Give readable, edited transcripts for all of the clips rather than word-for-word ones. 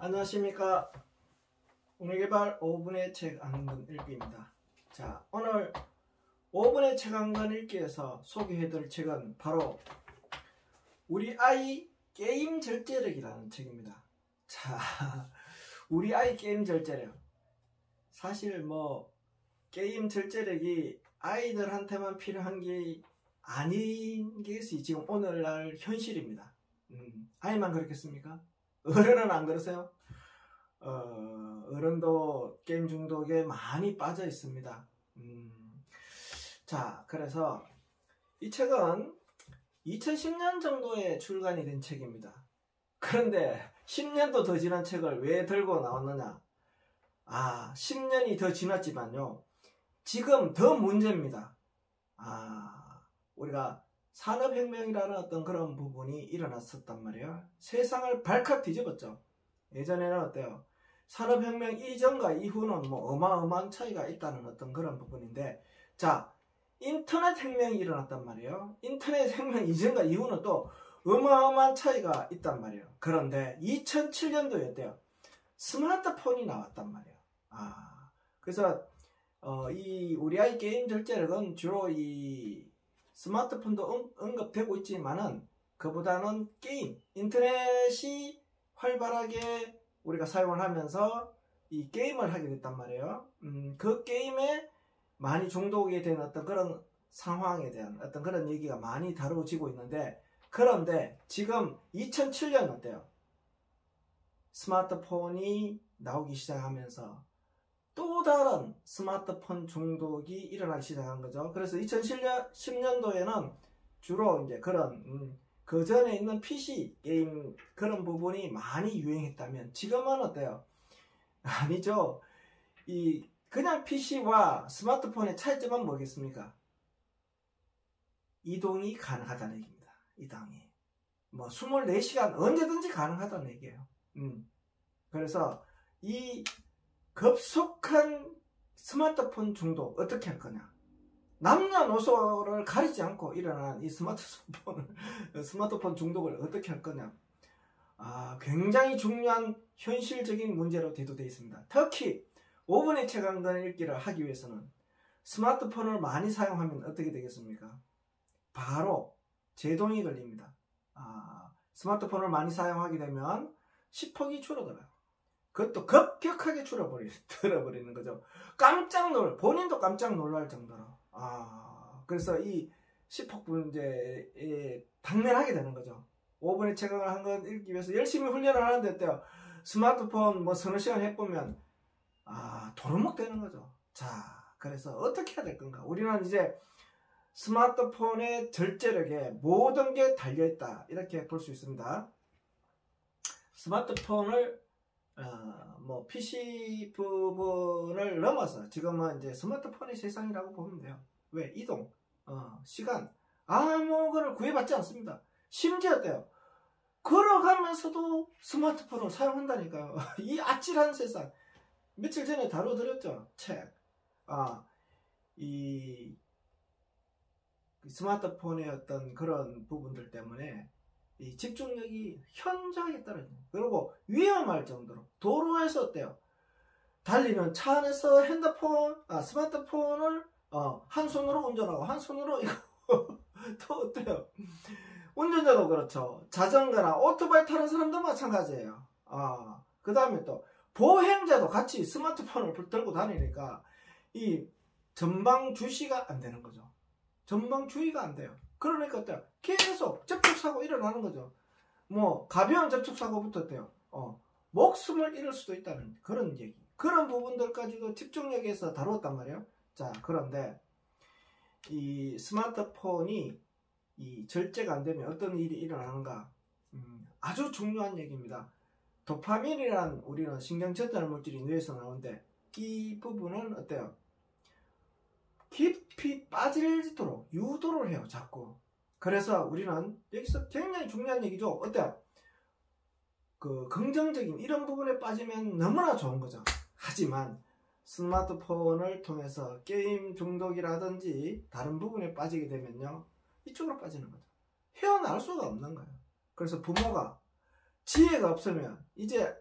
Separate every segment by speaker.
Speaker 1: 안녕하십니까. 오늘개발 5분의 책 한 권 읽기입니다. 자, 오늘 5분의 책 한 권 읽기에서 소개해드릴 책은 바로 우리 아이 게임 절제력이라는 책입니다. 자, 우리 아이 게임 절제력. 사실 게임 절제력이 아이들한테만 필요한 게 아닌 것이 지금 오늘날 현실입니다. 아이만 그렇겠습니까? 어른은 안 그러세요? 어른도 게임 중독에 많이 빠져 있습니다. 자, 그래서 이 책은 2010년 정도에 출간이 된 책입니다. 그런데 10년도 더 지난 책을 왜 들고 나왔느냐? 10년이 더 지났지만요, 지금 더 문제입니다. 우리가 산업혁명이라는 어떤 그런 부분이 일어났었단 말이에요. 세상을 발칵 뒤집었죠. 예전에는 어때요? 산업혁명 이전과 이후는 어마어마한 차이가 있다는 어떤 그런 부분인데, 자, 인터넷 혁명이 일어났단 말이에요. 인터넷 혁명 이전과 이후는 또 어마어마한 차이가 있단 말이에요. 그런데 2007년도에 어때요? 스마트폰이 나왔단 말이에요. 그래서 이 우리 아이 게임 절제력은 주로 이 스마트폰도 언급되고 있지만은 그보다는 게임, 인터넷이 활발하게 우리가 사용을 하면서 이 게임을 하게 됐단 말이에요. 그 게임에 많이 중독이 된 어떤 그런 상황에 대한 어떤 그런 얘기가 많이 다루어지고 있는데, 그런데 지금 2007년 어때요? 스마트폰이 나오기 시작하면서 또 다른 스마트폰 중독이 일어나기 시작한 거죠. 그래서 2010년도에는 주로 이제 그런 그 전에 있는 PC 게임 그런 부분이 많이 유행했다면, 지금은 어때요? 아니죠. 이 그냥 PC와 스마트폰의 차이점은 뭐겠습니까? 이동이 가능하다는 얘기입니다. 이동이 24시간 언제든지 가능하다는 얘기예요. 그래서 이 급속한 스마트폰 중독 어떻게 할 거냐? 남녀노소를 가리지 않고 일어난 이 스마트폰 중독을 어떻게 할 거냐? 굉장히 중요한 현실적인 문제로 대두되어 있습니다. 특히 5분의 책 한 권 읽기를 하기 위해서는 스마트폰을 많이 사용하면 어떻게 되겠습니까? 바로 제동이 걸립니다. 스마트폰을 많이 사용하게 되면 시폭이 줄어들어요. 그것도 급격하게 줄어버리는 거죠. 본인도 깜짝 놀랄 정도로. 그래서 이 시폭 문제에 당면하게 되는 거죠. 5분의 책을 한 권 읽기 위해서 열심히 훈련을 하는데 어때요? 스마트폰 서너 시간 해보면 도루묵 되는 거죠. 자, 그래서 어떻게 해야 될 건가? 우리는 이제 스마트폰의 절제력에 모든 게 달려있다, 이렇게 볼 수 있습니다. 스마트폰을 PC 부분을 넘어서 지금은 이제 스마트폰의 세상이라고 보면 돼요. 왜? 이동, 시간, 아무거나 구애받지 않습니다. 심지어 어때요? 걸어가면서도 스마트폰을 사용한다니까요. 이 아찔한 세상. 며칠 전에 다뤄드렸죠. 책. 이 스마트폰의 어떤 그런 부분들 때문에 이 집중력이 현저하게 떨어져요. 그리고 위험할 정도로 도로에서 어때요? 달리는 차 안에서 스마트폰을 한 손으로 운전하고 한 손으로 이거 또 어때요? 운전자도 그렇죠. 자전거나 오토바이 타는 사람도 마찬가지예요. 그 다음에 또 보행자도 같이 스마트폰을 들고 다니니까 이 전방 주시가 안 되는 거죠. 전방 주의가 안 돼요. 그러니까 어때요? 계속 접촉사고 일어나는 거죠. 가벼운 접촉사고부터 어때요? 목숨을 잃을 수도 있다는 그런 얘기. 그런 부분들까지도 집중력에서 다루었단 말이에요. 자, 그런데 이 스마트폰이 이 절제가 안 되면 어떤 일이 일어나는가? 아주 중요한 얘기입니다. 도파민이란 우리는 신경 전달 물질이 뇌에서 나오는데, 이 부분은 어때요? 깊이 빠지도록 유도를 해요, 자꾸. 그래서 우리는 여기서 굉장히 중요한 얘기죠. 어때요? 긍정적인 이런 부분에 빠지면 너무나 좋은 거죠. 하지만 스마트폰을 통해서 게임 중독이라든지 다른 부분에 빠지게 되면요, 이쪽으로 빠지는 거죠. 헤어나올 수가 없는 거예요. 그래서 부모가 지혜가 없으면 이제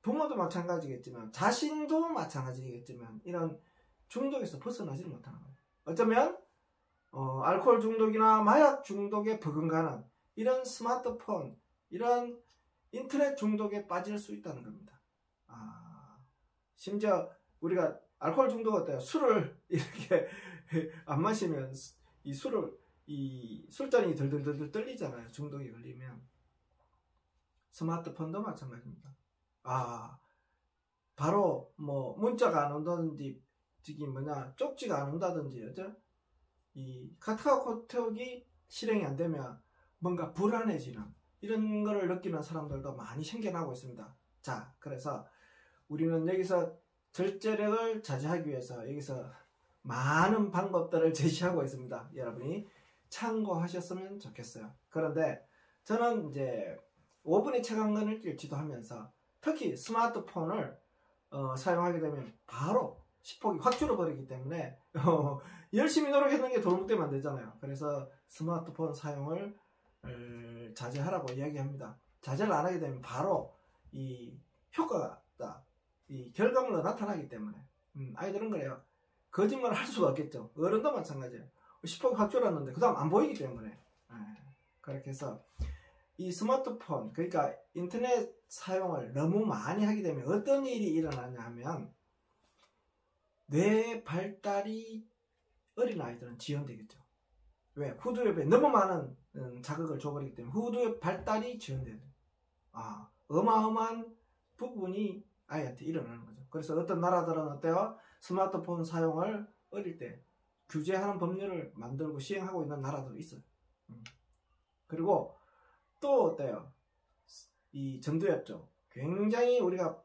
Speaker 1: 부모도 마찬가지겠지만 자신도 마찬가지겠지만 이런 중독에서 벗어나지 못하는 거예요. 어쩌면 알코올 중독이나 마약 중독에 버금가는 이런 스마트폰, 이런 인터넷 중독에 빠질 수 있다는 겁니다. 심지어 우리가 알코올 중독 어때요? 술을 이렇게 안 마시면 이 술잔이 들들들들 떨리잖아요. 중독이 걸리면. 스마트폰도 마찬가지입니다. 바로 뭐 문자가 안 온다든지 쪽지가 안 온다든지 이 카카오톡이 실행이 안 되면 뭔가 불안해지는 이런 거를 느끼는 사람들도 많이 생겨나고 있습니다. 자, 그래서 우리는 여기서 절제력을 자제하기 위해서 여기서 많은 방법들을 제시하고 있습니다. 여러분이 참고하셨으면 좋겠어요. 그런데 저는 이제 5분의 책 한 권을 읽지도 하면서 특히 스마트폰을 사용하게 되면 바로 시폭이 확 줄어버리기 때문에 열심히 노력했는 게 도움되면 안 되잖아요. 그래서 스마트폰 사용을 자제하라고 이야기합니다. 자제를 안 하게 되면 바로 이 효과가 이 결과물로 나타나기 때문에 아이들은 그래요. 거짓말을 할 수가 없겠죠. 어른도 마찬가지예요. 시폭이 확 줄었는데 그 다음 안 보이기 때문에 그렇게 해서 이 스마트폰, 그러니까 인터넷 사용을 너무 많이 하게 되면 어떤 일이 일어나냐 하면 뇌 발달이 어린아이들은 지연되겠죠. 왜? 후두엽에 너무 많은 자극을 줘버리기 때문에 후두엽 발달이 지연돼요. 어마어마한 부분이 아이한테 일어나는 거죠. 그래서 어떤 나라들은 어때요? 스마트폰 사용을 어릴 때 규제하는 법률을 만들고 시행하고 있는 나라도 있어요. 그리고 또 어때요? 이 전두엽 쪽 굉장히 우리가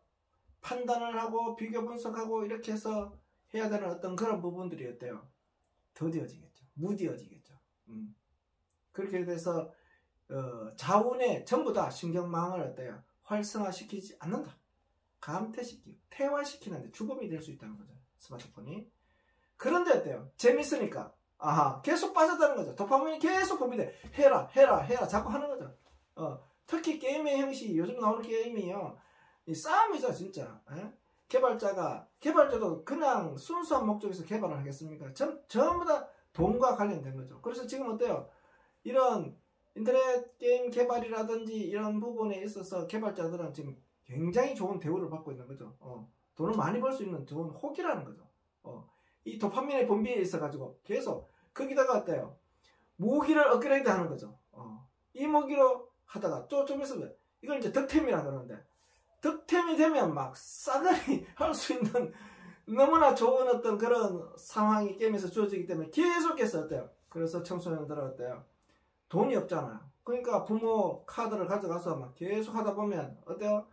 Speaker 1: 판단을 하고 비교 분석하고 이렇게 해서 해야 되는 어떤 그런 부분들이 어때요? 더디어지겠죠. 무디어지겠죠. 그렇게 돼서 자운에 전부 다 신경망을 어때요? 활성화시키지 않는다. 감퇴시키고 퇴화시키는데 주범이 될 수 있다는 거죠. 스마트폰이. 그런데 어때요? 재밌으니까 계속 빠졌다는 거죠. 도파민이 계속 분비돼. 해라 자꾸 하는 거죠. 특히 게임의 형식이 요즘 나오는 게임이요. 이 싸움이죠, 진짜. 개발자도 그냥 순수한 목적에서 개발을 하겠습니까? 전부 다 돈과 관련된 거죠. 그래서 지금 어때요? 이런 인터넷 게임 개발이라든지 이런 부분에 있어서 개발자들은 지금 굉장히 좋은 대우를 받고 있는 거죠. 돈을 많이 벌 수 있는 좋은 호기라는 거죠. 이 도파민의 분비에 있어가지고 계속 거기다가 어때요? 무기를 업그레이드 하는 거죠. 이 무기로 하다가 좀 있으면 이걸 이제 득템이라 그러는데 득템이 되면 막 싸그리 할 수 있는 너무나 좋은 어떤 그런 상황이 게임에서 주어지기 때문에 계속해서 어때요? 그래서 청소년들은 어때요? 돈이 없잖아요. 그러니까 부모 카드를 가져가서 막 계속 하다 보면 어때요?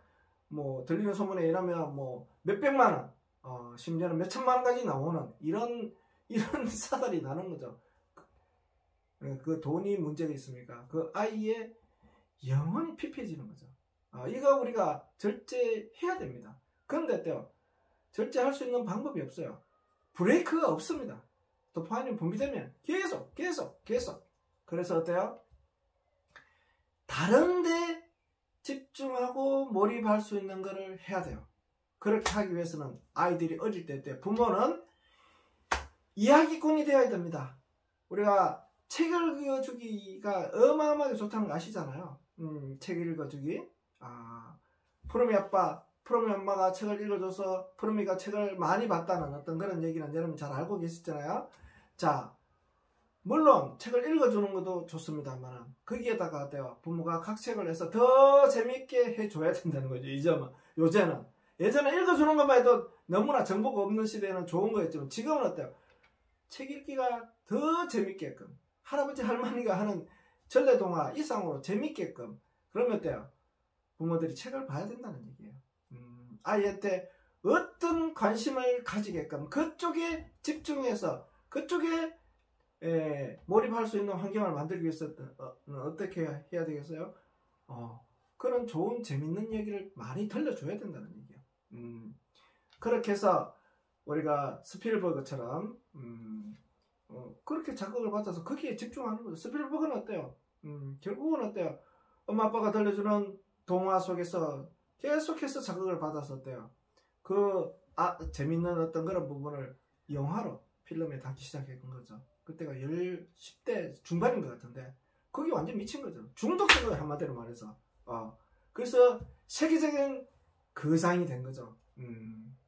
Speaker 1: 뭐 들리는 소문에 의하면 뭐 몇백만 원, 심지어는 몇천만 원까지 나오는 이런 사달이 나는 거죠. 그 돈이 문제가 있습니까? 그 아이의 영혼이 피폐해지는 거죠. 이거 우리가 절제해야 됩니다. 그런데 어때요? 절제할 수 있는 방법이 없어요. 브레이크가 없습니다. 도파민이 분비되면 계속. 그래서 어때요? 다른데 집중하고 몰입할 수 있는 거를 해야 돼요. 그렇게 하기 위해서는 아이들이 어릴 때 부모는 이야기꾼이 되어야 됩니다. 우리가 책을 읽어주기가 어마어마하게 좋다는 거 아시잖아요. 책 읽어주기. 푸르미 엄마가 책을 읽어줘서 푸르미가 책을 많이 봤다는 어떤 그런 얘기는 여러분 잘 알고 계시잖아요. 자, 물론 책을 읽어주는 것도 좋습니다만 거기에다가 어때요? 부모가 각색을 해서 더 재밌게 해줘야 된다는 거죠. 요새는. 예전에 읽어주는 것만 해도 너무나 정보가 없는 시대에는 좋은 거였지만 지금은 어때요? 책 읽기가 더 재밌게끔 할아버지 할머니가 하는 전래동화 이상으로 재밌게끔 그러면 어때요? 부모들이 책을 봐야 된다는 얘기예요. 아이한테 어떤 관심을 가지게끔 그쪽에 집중해서 그쪽에 몰입할 수 있는 환경을 만들기 위해서 어떻게 해야 되겠어요? 그런 좋은 재밌는 얘기를 많이 들려줘야 된다는 얘기예요. 그렇게 해서 우리가 스필버그처럼 그렇게 자극을 받아서 거기에 집중하는 거죠. 스필버그는 어때요? 결국은 어때요? 엄마 아빠가 들려주는 동화 속에서 계속해서 자극을 받아서 어때요? 재밌는 어떤 그런 부분을 영화로 필름에 담기 시작했던 거죠. 그때가 10대 중반인 것 같은데 거기 완전 미친 거죠. 중독된 거예요, 한마디로 말해서. 그래서 세계적인 거상이 된 거죠.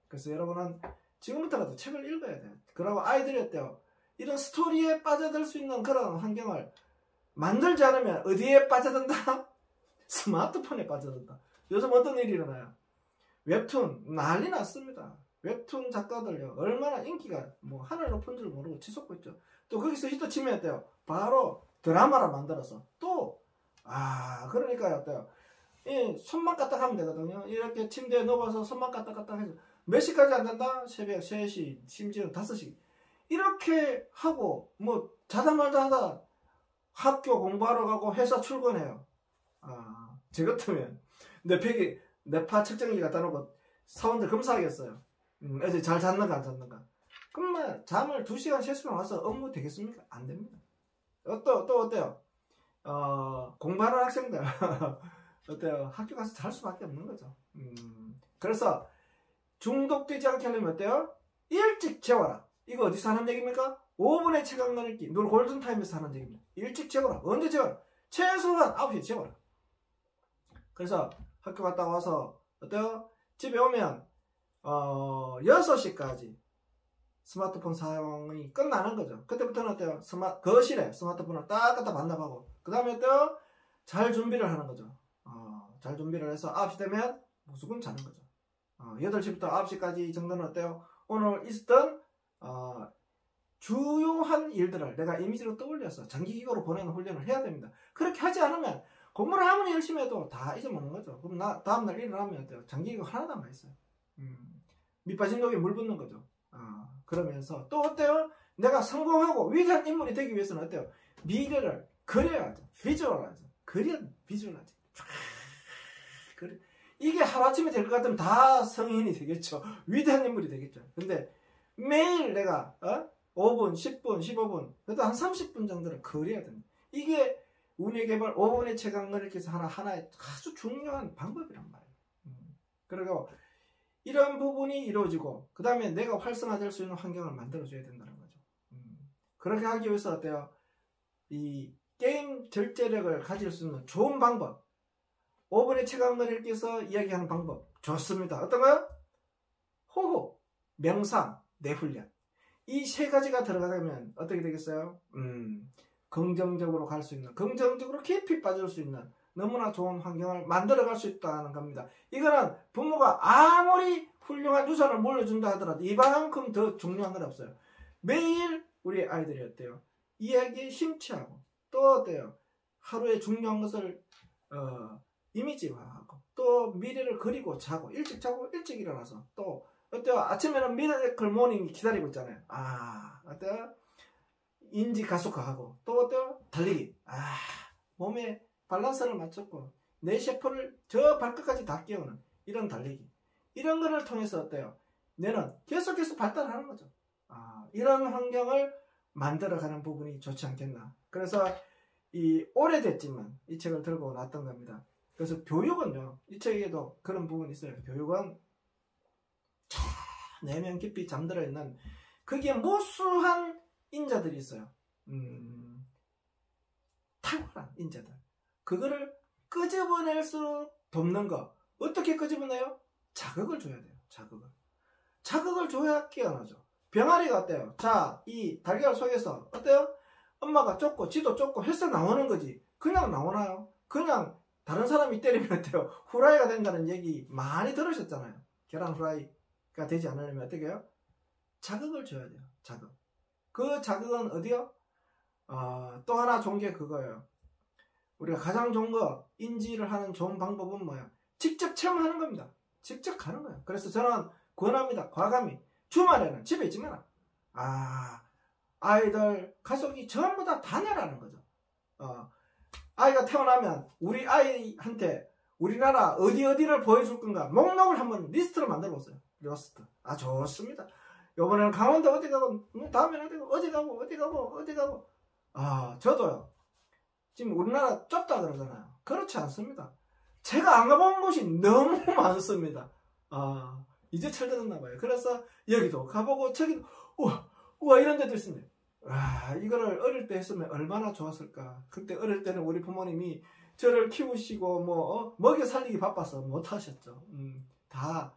Speaker 1: 그래서 여러분은 지금부터라도 책을 읽어야 돼요. 그러고 아이들이 어때요? 이런 스토리에 빠져들 수 있는 그런 환경을 만들지 않으면 어디에 빠져든다? 스마트폰에 빠져든다. 요즘 어떤 일이 일어나요? 웹툰 난리 났습니다. 웹툰 작가들요, 얼마나 인기가 뭐 하늘 높은 줄 모르고 치솟고 있죠. 또 거기서 히트 치면 어때요? 바로 드라마를 만들어서 또 그러니까요, 어때요? 손만 까딱하면 되거든요. 이렇게 침대에 누워서 손만 까딱까딱 해서 몇 시까지 안 된다? 새벽 3시, 심지어 5시 이렇게 하고 뭐 자다 말다 하다 학교 공부하러 가고 회사 출근해요. 제 같으면 뇌파 측정기 갖다 놓고 사원들 검사하겠어요. 애들 잘 잤는가 안 잤는가. 그러면 잠을 2시간 3시간 와서 업무 되겠습니까? 안 됩니다. 또 어때요? 공부하는 학생들 어때요? 학교 가서 잘 수밖에 없는 거죠. 그래서 중독되지 않게 하려면 어때요? 일찍 재워라. 이거 어디서 하는 얘기입니까? 5분의 최강단 읽기. 늘 골든타임에서 하는 얘기입니다. 일찍 재워라. 언제 재워라? 최소한 9시에 재워라. 그래서 학교 갔다 와서 어때요? 집에 오면 6시까지 스마트폰 사용이 끝나는 거죠. 그때부터는 어때요? 거실에 스마트폰을 딱 갖다 반납하고 그 다음에 어때요? 잘 준비를 하는 거죠. 잘 준비를 해서 9시 되면 무조건 자는 거죠. 8시부터 9시까지 정도는 어때요? 오늘 있었던 주요한 일들을 내가 이미지로 떠올려서 장기기고로 보내는 훈련을 해야 됩니다. 그렇게 하지 않으면 공부를 아무리 열심히 해도 다 잊어먹는 거죠. 그럼 다음날 일어나면 어때요? 장기기고 하나도 안 있어요. 밑빠진 독에 물 붓는 거죠. 그러면서 또 어때요? 내가 성공하고 위대한 인물이 되기 위해서는 어때요? 미래를 그려야죠. 비주얼하죠. 비주얼하죠. 이게 하루아침에 될 것 같으면 다 성인이 되겠죠. 위대한 인물이 되겠죠. 근데 매일 내가 5분, 10분, 15분 그래도 한 30분 정도를 그려야 됩니다. 이게 운의개발 5분의 최강을 이렇게 해서 하나의 아주 중요한 방법이란 말이에요. 그리고 이런 부분이 이루어지고 그 다음에 내가 활성화될 수 있는 환경을 만들어줘야 된다는 거죠. 그렇게 하기 위해서 어때요? 이 게임 절제력을 가질 수 있는 좋은 방법 5분의 최강을 읽기 위해서 이야기하는 방법 좋습니다. 어떤가요? 호흡, 명상, 뇌훈련 이 3가지가 들어가면 어떻게 되겠어요? 긍정적으로 갈 수 있는 긍정적으로 깊이 빠질 수 있는 너무나 좋은 환경을 만들어갈 수 있다는 겁니다. 이거는 부모가 아무리 훌륭한 유산을 물려준다 하더라도 이만큼 더 중요한 건 없어요. 매일 우리 아이들이 어때요? 이야기에 심취하고 또 어때요? 하루에 중요한 것을 이미지화하고 또 미래를 그리고 자고 일찍 일어나서 또 어때요? 아침에는 미라클 모닝이 기다리고 있잖아요. 어때요? 인지 가속화하고 또 어때요? 달리기. 몸에 밸런스를 맞췄고 내 셰퍼를 저 발끝까지 다 깨우는 이런 달리기. 이런 거를 통해서 어때요? 뇌는 계속해서 발달하는 거죠. 이런 환경을 만들어가는 부분이 좋지 않겠나. 그래서 오래됐지만 이 책을 들고 놨던 겁니다. 그래서 교육은요. 이 책에도 그런 부분이 있어요. 교육은 내면 깊이 잠들어 있는 거기에 무수한 인자들이 있어요. 탁월한 인자들. 그거를 끄집어낼 수 돕는 거. 어떻게 끄집어내요? 자극을 줘야 돼요. 자극을 줘야 깨어나죠. 병아리가 어때요? 자, 이 달걀 속에서 어때요? 엄마가 쫓고 지도 쫓고 해서 나오는 거지. 그냥 나오나요? 그냥 다른 사람이 때리면 어때요? 후라이가 된다는 얘기 많이 들으셨잖아요. 계란 후라이가 되지 않으려면 어떻게 해요? 자극을 줘야 돼요. 그 자극은 어디요? 또 하나 좋은 게 그거예요. 우리가 가장 좋은 거 인지를 하는 좋은 방법은 뭐야? 직접 체험하는 겁니다. 직접 가는 거예요. 그래서 저는 권합니다. 과감히 주말에는 집에 있지 마라. 아이들 가족이 전부 다 내라는 거죠. 아이가 태어나면 우리 아이한테 우리나라 어디를 보여줄 건가 목록을 한번 리스트로 만들어 보세요. 리스트. 좋습니다. 요번에는 강원도 어디 가고 다음에는 어디 가고 저도요. 지금 우리나라 좁다 그러잖아요. 그렇지 않습니다. 제가 안 가본 곳이 너무 많습니다. 이제 철들었나 봐요. 그래서 여기도 가보고 저기도 우와 이런 데도 있습니다. 이거를 어릴 때 했으면 얼마나 좋았을까. 그때 어릴 때는 우리 부모님이 저를 키우시고 먹여 살리기 바빠서 못 하셨죠. 다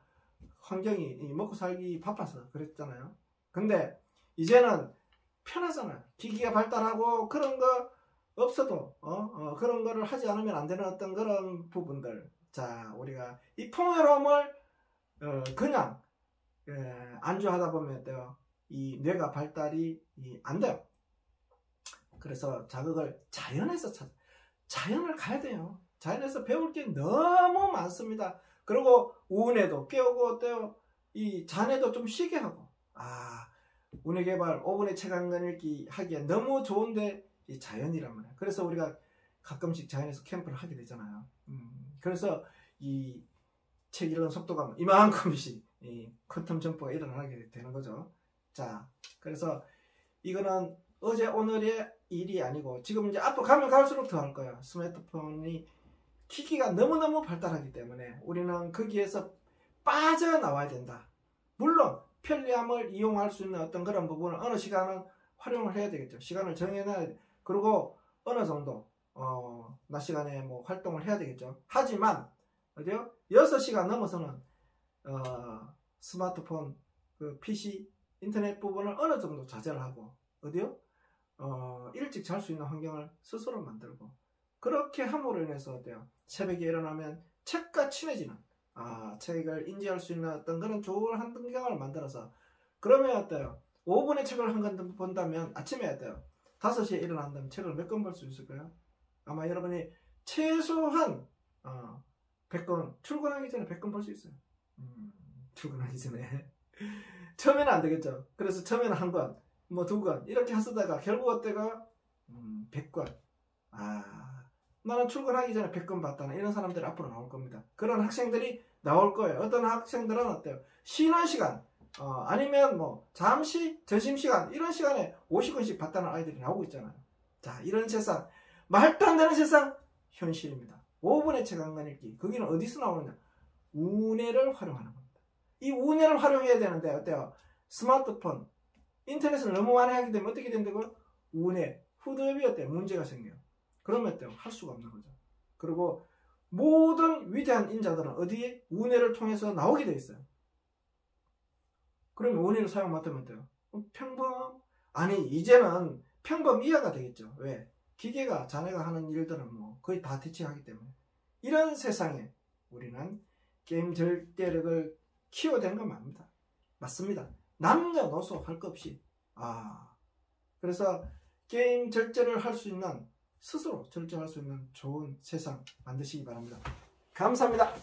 Speaker 1: 환경이 먹고 살기 바빠서 그랬잖아요. 근데 이제는 편하잖아요. 기기가 발달하고 그런 거 없어도 그런 거를 하지 않으면 안 되는 어떤 그런 부분들. 자, 우리가 이 풍요로움을 그냥 안주하다 보면 어때요? 이 뇌가 발달이 안 돼요. 그래서 자극을 자연에서 자연을 가야 돼요. 자연에서 배울 게 너무 많습니다. 그리고 우은에도 깨우고 어때요? 이 자네도 좀 쉬게 하고. 운해개발 5분의 최강간 읽기 하기에 너무 좋은데 이 자연이란 말이에요. 그래서 우리가 가끔씩 자연에서 캠프를 하게 되잖아요. 그래서 이 책 읽는 속도가 이만큼씩 이 퀀텀 점프가 일어나게 되는 거죠. 자, 그래서 이거는 어제 오늘의 일이 아니고 지금 이제 앞으로 가면 갈수록 더 할 거예요. 스마트폰이 기기가 너무너무 발달하기 때문에 우리는 거기에서 빠져나와야 된다. 물론 편리함을 이용할 수 있는 어떤 그런 부분을 어느 시간은 활용을 해야 되겠죠. 시간을 정해놔야 돼. 그리고 어느 정도 낮 시간에 뭐 활동을 해야 되겠죠. 하지만 어디요? 6시간 넘어서는 스마트폰, 그 PC, 인터넷 부분을 어느 정도 자제를 하고 어디요? 일찍 잘 수 있는 환경을 스스로 만들고 그렇게 함으로 인해서 어때요? 새벽에 일어나면 책과 친해지는 책을 인지할 수 있는 어떤 그런 좋은 환경을 만들어서 그러면 어때요? 5분의 책을 한 권 본다면 아침에 어때요? 5시에 일어난다면 책을 몇 권 볼 수 있을까요? 아마 여러분이 최소한 100권 출근하기 전에 100권 볼 수 있어요. 출근하기 전에 처음에는 안 되겠죠. 그래서 처음에는 한 권, 뭐 2권 이렇게 하시다가 결국 어때가 100권. 나는 출근하기 전에 100권 봤다는 이런 사람들이 앞으로 나올 겁니다. 그런 학생들이 나올 거예요. 어떤 학생들은 어때요? 쉬는 시간 아니면 뭐 잠시 점심시간 이런 시간에 50권씩 봤다는 아이들이 나오고 있잖아요. 자, 이런 세상, 말도 안 되는 세상 현실입니다. 5분의 최강간 읽기. 거기는 어디서 나오느냐? 우뇌를 활용하는 겁니다. 이 우뇌를 활용해야 되는데 어때요? 스마트폰, 인터넷을 너무 많이 하게 되면 어떻게 된다고요? 우뇌, 후두엽이 어때요? 문제가 생겨요. 그러면 어때요? 할 수가 없는 거죠. 그리고 모든 위대한 인자들은 어디에? 우뇌를 통해서 나오게 돼 있어요. 그러면 우뇌를 사용 못하면 어때요? 평범? 아니, 이제는 평범 이하가 되겠죠. 왜? 기계가 자네가 하는 일들은 뭐 거의 다 대체하기 때문에. 이런 세상에 우리는 게임 절대력을 키워댄 건 맞습니다. 맞습니다. 남녀노소 할 것 없이. 그래서 게임 절제를 할 수 있는, 스스로 절제할 수 있는 좋은 세상 만드시기 바랍니다. 감사합니다.